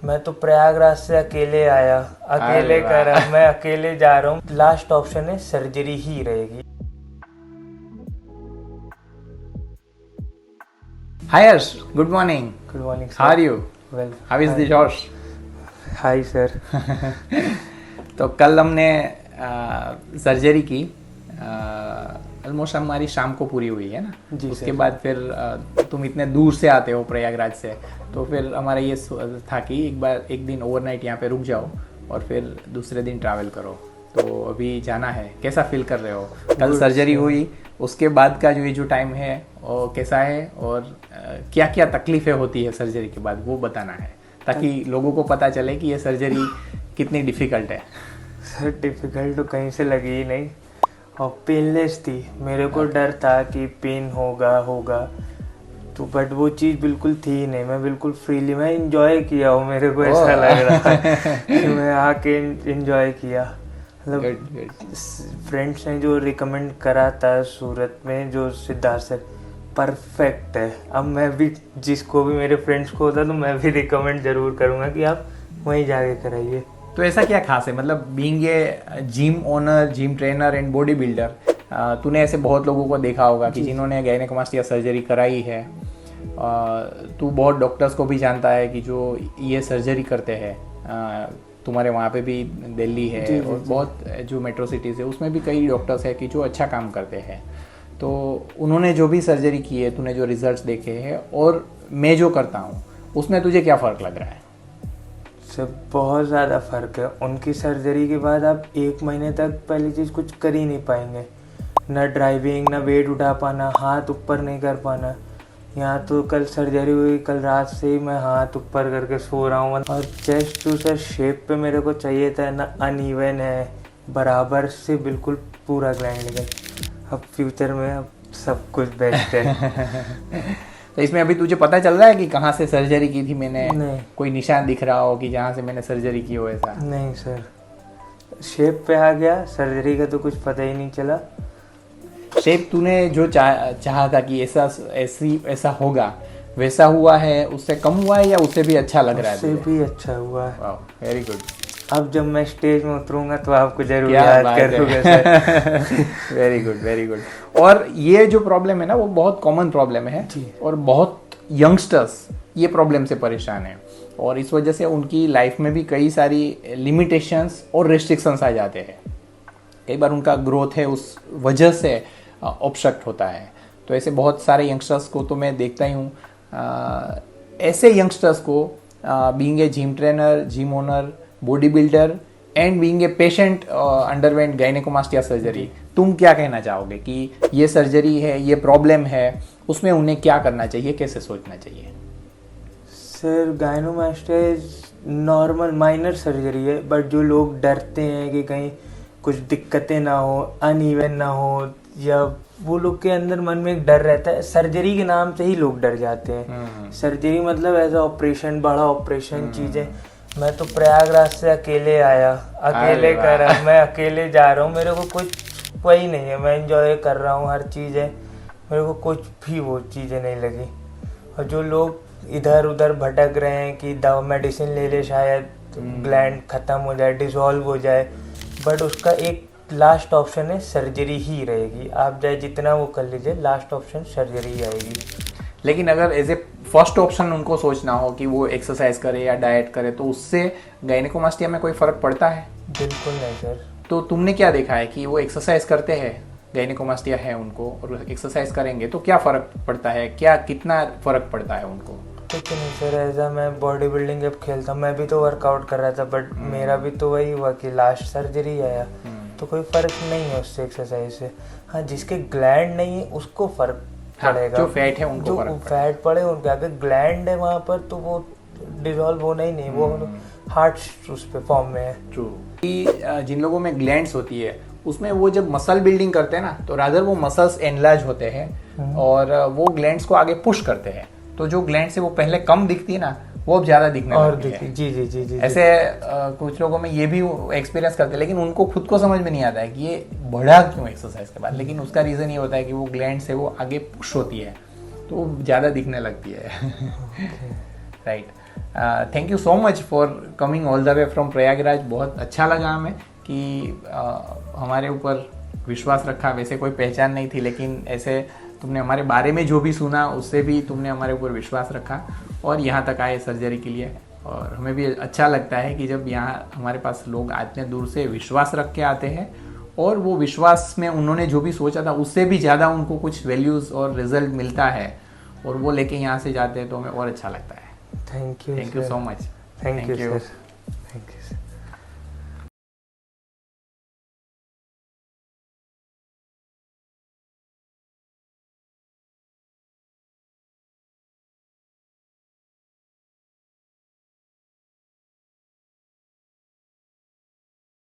मैं तो प्रयागराज से अकेले आया, अकेले करा, मैं अकेले जा रहा हूँ। लास्ट ऑप्शन है सर्जरी ही रहेगी। Hi Harsh, good morning. Good morning sir. How are you? Well, How is the Josh? Hi sir. तो कल हमने सर्जरी की, ऑलमोस्ट हमारी शाम को पूरी हुई है ना। जी उसके सर। बाद फिर तुम इतने दूर से आते हो प्रयागराज से, तो फिर हमारा ये था कि एक दिन ओवरनाइट यहाँ पे रुक जाओ और फिर दूसरे दिन ट्रैवल करो। तो अभी जाना है, कैसा फील कर रहे हो? कल सर्जरी हुई, उसके बाद का जो टाइम है वो कैसा है, और क्या क्या तकलीफें होती है सर्जरी के बाद, वो बताना है, ताकि लोगों को पता चले कि ये सर्जरी कितनी डिफ़िकल्ट है। सर डिफ़िकल्ट तो कहीं से लगी ही नहीं, और पेनलेस थी। मेरे को डर था कि पेन होगा तो, बट वो चीज़ बिल्कुल थी ही नहीं। मैं बिल्कुल फ्रीली, मैं इंजॉय किया हूँ। मेरे को ऐसा लग रहा है कि मैं आके इंजॉय किया। मतलब फ्रेंड्स ने जो रिकमेंड करा था सूरत में, जो सिद्धार्थ सर, परफेक्ट है। अब मैं भी, जिसको भी मेरे फ्रेंड्स को होता तो मैं भी रिकमेंड ज़रूर करूँगा कि आप वहीं जाके कराइए। तो ऐसा क्या खास है, मतलब being a gym owner, gym trainer and body builder, तूने ऐसे बहुत लोगों को देखा होगा कि जिन्होंने गायनेकोमास्टिया सर्जरी कराई है। तू बहुत डॉक्टर्स को भी जानता है कि जो ये सर्जरी करते हैं। तुम्हारे वहाँ पे भी दिल्ली है, जी, और जी, बहुत जो मेट्रो सिटीज़ है उसमें भी कई डॉक्टर्स हैं कि जो अच्छा काम करते हैं। तो उन्होंने जो भी सर्जरी की है, तूने जो रिजल्ट्स देखे हैं और मैं जो करता हूँ, उसमें तुझे क्या फ़र्क लग रहा है? सब बहुत ज़्यादा फ़र्क है। उनकी सर्जरी के बाद आप 1 महीने तक पहली चीज़ कुछ कर ही नहीं पाएंगे, ना ड्राइविंग, ना वेट उठा पाना, हाथ ऊपर नहीं कर पाना। यहाँ तो कल सर्जरी हुई, कल रात से ही मैं हाथ ऊपर करके सो रहा हूँ। और चेस्ट टू सर शेप पे मेरे को चाहिए था ना, अनइवन है, बराबर से बिल्कुल पूरा ग्लैंड निकल। अब फ्यूचर में अब सब कुछ बेस्ट है। तो इसमें अभी तुझे पता चल रहा है कि कहाँ से सर्जरी की थी मैंने? नहीं, कोई निशान दिख रहा हो कि जहाँ से मैंने सर्जरी की हो ऐसा? नहीं सर, शेप पे आ गया, सर्जरी का तो कुछ पता ही नहीं चला। शेप तूने जो चाहा था कि ऐसा होगा, वैसा हुआ है? उससे कम हुआ है या उससे भी अच्छा लग रहा है? उससे भी अच्छा हुआ है। वाह, वेरी गुड। अब जब मैं स्टेज में उतरूंगा तो आपको जरूर याद करूंगा sir. Very good, very good. और ये जो प्रॉब्लम है ना, वो बहुत कॉमन प्रॉब्लम है और बहुत यंगस्टर्स ये प्रॉब्लम से परेशान है, और इस वजह से उनकी लाइफ में भी कई सारी लिमिटेशंस और रेस्ट्रिक्शंस आ जाते हैं। कई बार उनका ग्रोथ है उस वजह से ऑब्स्ट्रक्ट होता है। तो ऐसे बहुत सारे यंगस्टर्स को तो मैं देखता ही हूँ। ऐसे यंगस्टर्स को being a gym trainer, gym owner, body builder and being a patient underwent gynaecomastia surgery, तुम क्या कहना चाहोगे कि ये सर्जरी है, ये प्रॉब्लम है, उसमें उन्हें क्या करना चाहिए, कैसे सोचना चाहिए? सर गायनेकोमास्टिया नॉर्मल माइनर सर्जरी है, बट जो लोग डरते हैं कि कहीं कुछ दिक्कतें ना हो, अनइवन ना हो, या वो लोग के अंदर मन में एक डर रहता है। सर्जरी के नाम से ही लोग डर जाते हैं। सर्जरी मतलब ऐसा ऑपरेशन, बड़ा ऑपरेशन चीज़ें। मैं तो प्रयागराज से अकेले आया, अकेले करा, मैं अकेले जा रहा हूँ। मेरे को कुछ वही नहीं है, मैं एंजॉय कर रहा हूँ हर चीज़ है। मेरे को कुछ भी वो चीज़ें नहीं लगी। और जो लोग इधर उधर भटक रहे हैं कि दवा मेडिसिन ले ले, शायद ग्लैंड ख़त्म हो जाए, डिसॉल्व हो जाए, बट उसका एक लास्ट ऑप्शन है सर्जरी ही रहेगी। आप चाहे जितना वो कर लीजिए, लास्ट ऑप्शन सर्जरी ही आएगी। लेकिन अगर एज ए फर्स्ट ऑप्शन उनको सोचना हो कि वो एक्सरसाइज करे या डाइट करे, तो उससे गायनेकोमास्टिया में कोई फ़र्क पड़ता है? बिल्कुल नहीं सर। तो तुमने क्या देखा है कि वो एक्सरसाइज करते हैं, गायनेकोमास्टिया है उनको, और एक्सरसाइज करेंगे तो क्या फ़र्क पड़ता है, क्या कितना फ़र्क पड़ता है उनको? कुछ नहीं सर, ऐसा मैं बॉडी बिल्डिंग जब खेलता, मैं भी तो वर्कआउट कर रहा था, बट मेरा भी तो वही हुआ कि लास्ट सर्जरी आया। तो कोई फ़र्क नहीं है उससे, एक्सरसाइज से। हाँ, जिसके ग्लैंड नहीं है उसको फ़र्क पड़ेगा। जो फैट है उनको जो फैट पड़े, उनके आगे ग्लैंड है वहाँ पर, तो वो डिसॉल्व होना ही नहीं, वो हार्ट उस पे फॉर्म में है। ट्रू। जिन लोगों में ग्लैंड्स होती है, उसमें वो जब मसल बिल्डिंग करते हैं ना, तो रादर वो मसल्स एनलार्ज होते हैं और वो ग्लैंड्स को आगे पुश करते हैं। तो जो ग्लैंड से वो पहले कम दिखती है ना, वो अब ज्यादा दिखने लगती है। जी जी जी जी। ऐसे कुछ लोगों में ये भी एक्सपीरियंस करते हैं, लेकिन उनको खुद को समझ में नहीं आता है कि ये बढ़ा क्यों एक्सरसाइज के बाद। लेकिन उसका रीजन ये होता है कि वो ग्लैंड से वो आगे पुश होती है, तो वो ज्यादा दिखने लगती है। Right. Thank you so much for coming all the way from Prayagraj. बहुत अच्छा लगा हमें कि हमारे ऊपर विश्वास रखा। वैसे कोई पहचान नहीं थी, लेकिन ऐसे तुमने हमारे बारे में जो भी सुना उससे भी तुमने हमारे ऊपर विश्वास रखा और यहाँ तक आए सर्जरी के लिए। और हमें भी अच्छा लगता है कि जब यहाँ हमारे पास लोग इतने दूर से विश्वास रख के आते हैं और वो विश्वास में उन्होंने जो भी सोचा था उससे भी ज़्यादा उनको कुछ वैल्यूज़ और रिजल्ट मिलता है और वो लेके यहाँ से जाते हैं, तो हमें और अच्छा लगता है। Thank you so much. Thank you sir. Thank you sir.